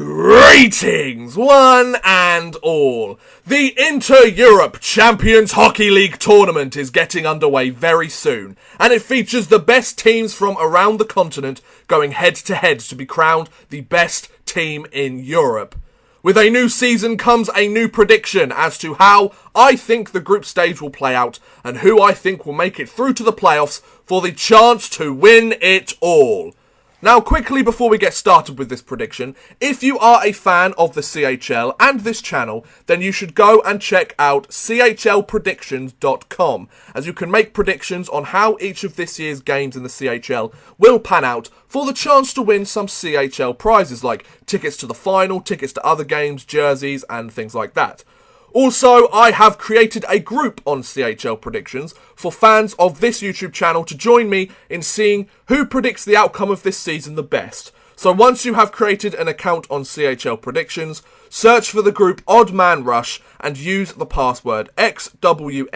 Greetings, one and all. The Inter-Europe Champions Hockey League tournament is getting underway very soon, and it features the best teams from around the continent going head-to-head to be crowned the best team in Europe. With a new season comes a new prediction as to how I think the group stage will play out and who I think will make it through to the playoffs for the chance to win it all. Now, quickly before we get started with this prediction, if you are a fan of the CHL and this channel, then you should go and check out chlpredictions.com, as you can make predictions on how each of this year's games in the CHL will pan out for the chance to win some CHL prizes like tickets to the final, tickets to other games, jerseys, and things like that. Also, I have created a group on CHL Predictions for fans of this YouTube channel to join me in seeing who predicts the outcome of this season the best. So once you have created an account on CHL Predictions, search for the group Odd Man Rush and use the password XWNYK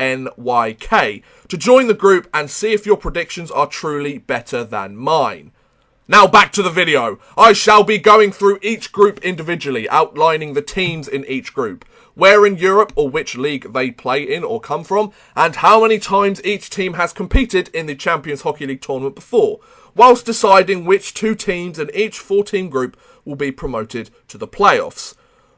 to join the group and see if your predictions are truly better than mine. Now back to the video. I shall be going through each group individually, outlining the teams in each group, where in Europe or which league they play in or come from, and how many times each team has competed in the Champions Hockey League tournament before, whilst deciding which two teams in each 4-team group will be promoted to the playoffs.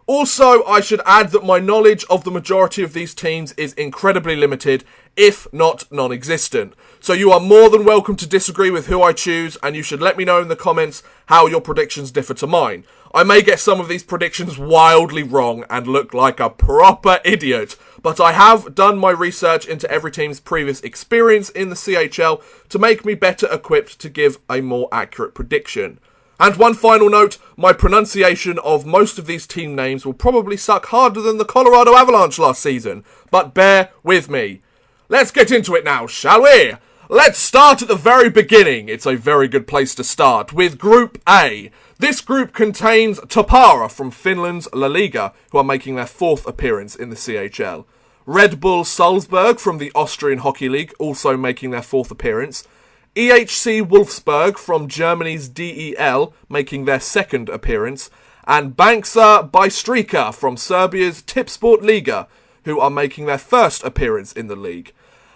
Also, I should add that my knowledge of the majority of these teams is incredibly limited, if not non-existent. So you are more than welcome to disagree with who I choose, and you should let me know in the comments how your predictions differ to mine. I may get some of these predictions wildly wrong and look like a proper idiot, but I have done my research into every team's previous experience in the CHL to make me better equipped to give a more accurate prediction. And one final note, my pronunciation of most of these team names will probably suck harder than the Colorado Avalanche last season, but bear with me. Let's get into it now, shall we? Let's start at the very beginning. It's a very good place to start with Group A. This group contains Tappara from Finland's La Liga, who are making their 4th appearance in the CHL. Red Bull Salzburg from the Austrian Hockey League, also making their 4th appearance. EHC Wolfsburg from Germany's DEL, making their 2nd appearance. And Banksa Bystrica from Serbia's Tipsport Liga, who are making their 1st appearance in the league.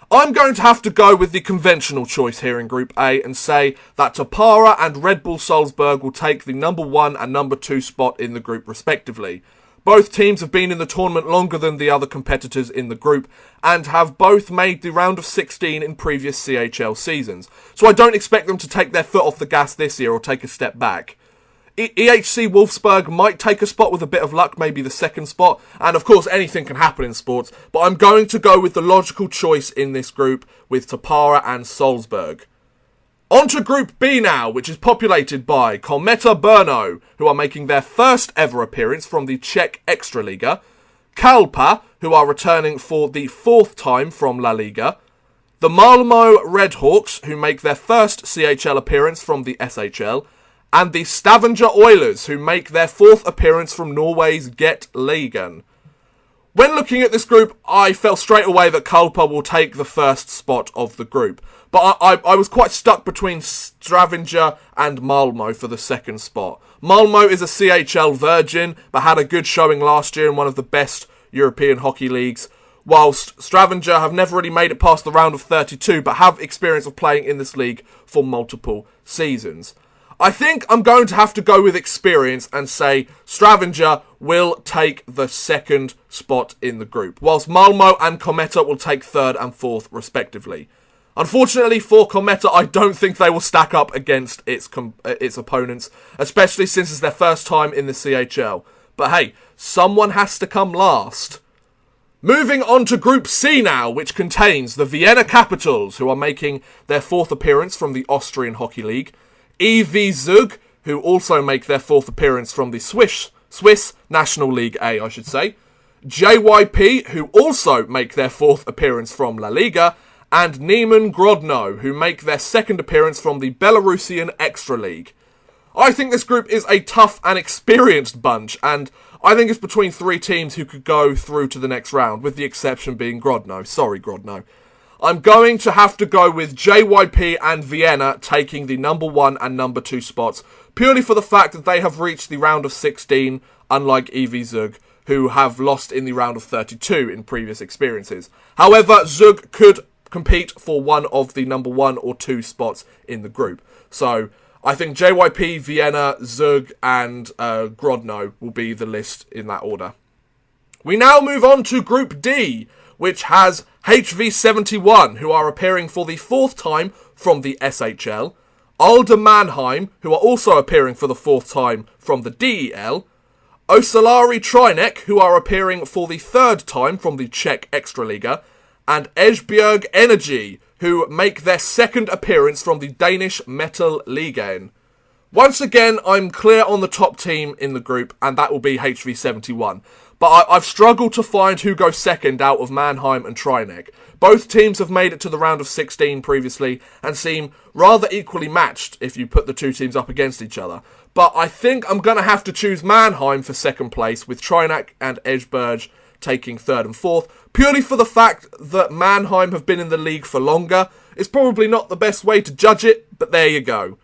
I'm going to have to go with the conventional choice here in Group A and say that Tappara and Red Bull Salzburg will take the number 1 and number 2 spot in the group respectively. Both teams have been in the tournament longer than the other competitors in the group and have both made the round of 16 in previous CHL seasons, so I don't expect them to take their foot off the gas this year or take a step back. EHC Wolfsburg might take a spot with a bit of luck, maybe the 2nd spot, and of course anything can happen in sports, but I'm going to go with the logical choice in this group with Tappara and Salzburg. On to Group B now, which is populated by Kometa Brno, who are making their 1st ever appearance from the Czech Extraliga, Kalpa, who are returning for the 4th time from La Liga, the Malmö Redhawks, who make their 1st CHL appearance from the SHL, and the Stavanger Oilers, who make their 4th appearance from Norway's Get Ligaen. When looking at this group, I felt straight away that Kalpa will take the 1st spot of the group, but I was quite stuck between Stavanger and Malmö for the 2nd spot. Malmö is a CHL virgin, but had a good showing last year in one of the best European hockey leagues, whilst Stavanger have never really made it past the round of 32, but have experience of playing in this league for multiple seasons. I think I'm going to have to go with experience and say Stavanger will take the 2nd spot in the group, whilst Malmö and Kometa will take 3rd and 4th respectively. Unfortunately for Kometa, I don't think they will stack up against its opponents, especially since it's their 1st time in the CHL. But hey, someone has to come last. Moving on to Group C now, which contains the Vienna Capitals, who are making their 4th appearance from the Austrian Hockey League, EV Zug, who also make their 4th appearance from the Swiss National League A, I should say, JYP, who also make their 4th appearance from La Liga, and Niemen Grodno, who make their 2nd appearance from the Belarusian Extra League. I think this group is a tough and experienced bunch, and I think it's between 3 teams who could go through to the next round, with the exception being Grodno. Sorry, Grodno. I'm going to have to go with JYP and Vienna taking the number 1 and number 2 spots, purely for the fact that they have reached the round of 16, unlike EV Zug, who have lost in the round of 32 in previous experiences. However, Zug could compete for one of the number 1 or 2 spots in the group. So I think JYP, Vienna, Zug, and Grodno will be the list in that order. We now move on to Group D, which has HV71, who are appearing for the 4th time from the SHL, Alder Mannheim, who are also appearing for the 4th time from the DEL, Osalari Trinek, who are appearing for the 3rd time from the Czech Extraliga, and Esbjerg Energy, who make their 2nd appearance from the Danish Metal Ligaen. Once again, I'm clear on the top team in the group, and that will be HV71. But I've struggled to find who goes second out of Mannheim and Trinek. Both teams have made it to the round of 16 previously and seem rather equally matched if you put the two teams up against each other. But I think I'm going to have to choose Mannheim for 2nd place, with Trinek and Esbjerg taking 3rd and 4th, purely for the fact that Mannheim have been in the league for longer. It's probably not the best way to judge it, but there you go.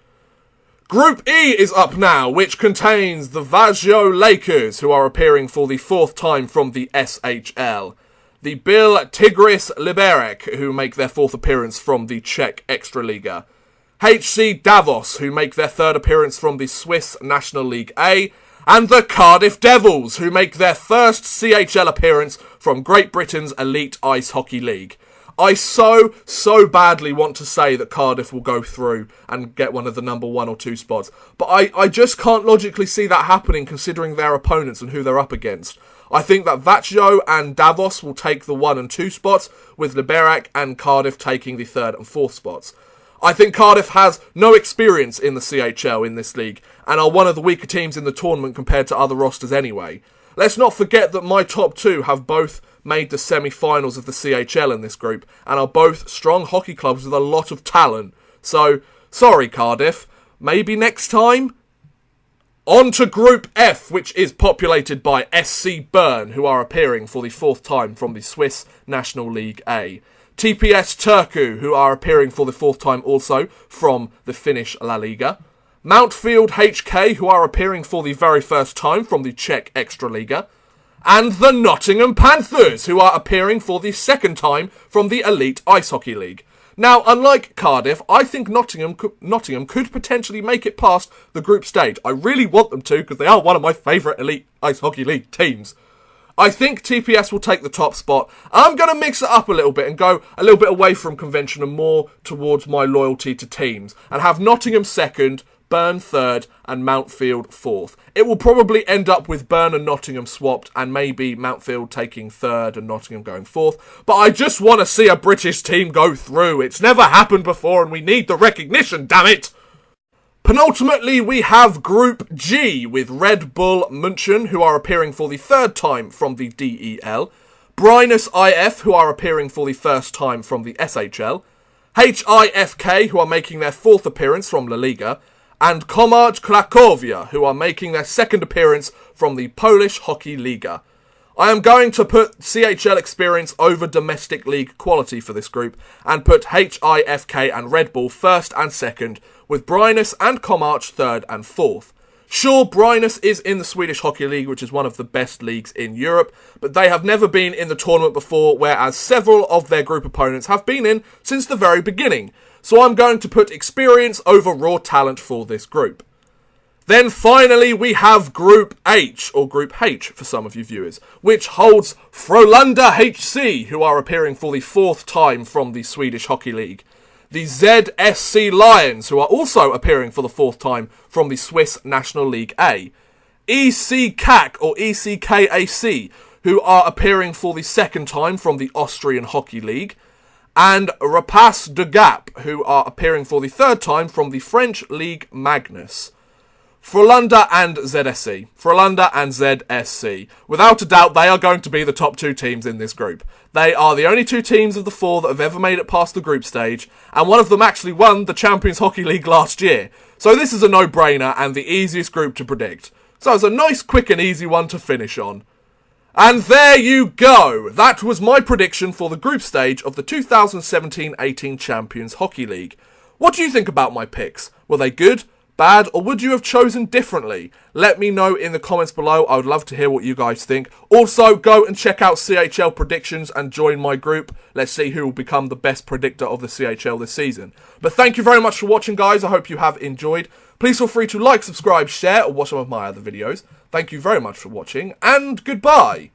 Group E is up now, which contains the Vazio Lakers, who are appearing for the 4th time from the SHL. The Bil Tigris Liberec, who make their 4th appearance from the Czech Extraliga. HC Davos, who make their 3rd appearance from the Swiss National League A. And the Cardiff Devils, who make their 1st CHL appearance from Great Britain's Elite Ice Hockey League. I so badly want to say that Cardiff will go through and get one of the number 1 or 2 spots. But I just can't logically see that happening considering their opponents and who they're up against. I think that Vaccio and Davos will take the 1 and 2 spots, with Liberec and Cardiff taking the 3rd and 4th spots. I think Cardiff has no experience in the CHL in this league, and are one of the weaker teams in the tournament compared to other rosters anyway. Let's not forget that my top 2 have both made the semi-finals of the CHL in this group, and are both strong hockey clubs with a lot of talent. So, sorry Cardiff, maybe next time? On to Group F, which is populated by SC Bern, who are appearing for the 4th time from the Swiss National League A. TPS Turku, who are appearing for the 4th time also from the Finnish La Liga. Mountfield HK, who are appearing for the very first time from the Czech Extraliga. And the Nottingham Panthers, who are appearing for the 2nd time from the Elite Ice Hockey League. Now, unlike Cardiff, I think Nottingham could potentially make it past the group stage. I really want them to, because they are one of my favourite Elite Ice Hockey League teams. I think TPS will take the top spot. I'm going to mix it up a little bit and go a little bit away from convention and more towards my loyalty to teams, and have Nottingham 2nd, Bern 3rd, and Mountfield 4th. It will probably end up with Bern and Nottingham swapped, and maybe Mountfield taking 3rd and Nottingham going 4th. But I just want to see a British team go through. It's never happened before, and we need the recognition, damn it! Penultimately, we have Group G, with Red Bull München, who are appearing for the 3rd time from the DEL, Brynäs IF, who are appearing for the 1st time from the SHL, HIFK, who are making their 4th appearance from La Liga, and Komárz Cracovia, who are making their 2nd appearance from the Polish Hockey Liga. I am going to put CHL experience over domestic league quality for this group, and put HIFK and Red Bull 1st and 2nd, with Brynäs and Komárz 3rd and 4th. Sure, Brynäs is in the Swedish Hockey League, which is one of the best leagues in Europe, but they have never been in the tournament before, whereas several of their group opponents have been in since the very beginning. So I'm going to put experience over raw talent for this group. Then finally we have Group H, or Group H for some of you viewers, which holds Frölunda HC, who are appearing for the 4th time from the Swedish Hockey League. The ZSC Lions, who are also appearing for the 4th time from the Swiss National League A. ECKAC, or ECKAC, who are appearing for the 2nd time from the Austrian Hockey League. And Rapace de Gap, who are appearing for the 3rd time from the French League Magnus. Frölunda and ZSC. Frölunda and ZSC. Without a doubt, they are going to be the top 2 teams in this group. They are the only 2 teams of the 4 that have ever made it past the group stage, and one of them actually won the Champions Hockey League last year. So this is a no-brainer and the easiest group to predict. So it's a nice, quick and easy one to finish on. And there you go. That was my prediction for the group stage of the 2017-18 Champions Hockey League. What do you think about my picks? Were they good, bad, or would you have chosen differently? Let me know in the comments below. I would love to hear what you guys think. Also, go and check out CHL predictions and join my group. Let's see who will become the best predictor of the CHL this season. But thank you very much for watching, guys. I hope you have enjoyed. Please feel free to like, subscribe, share, or watch some of my other videos. Thank you very much for watching, and goodbye.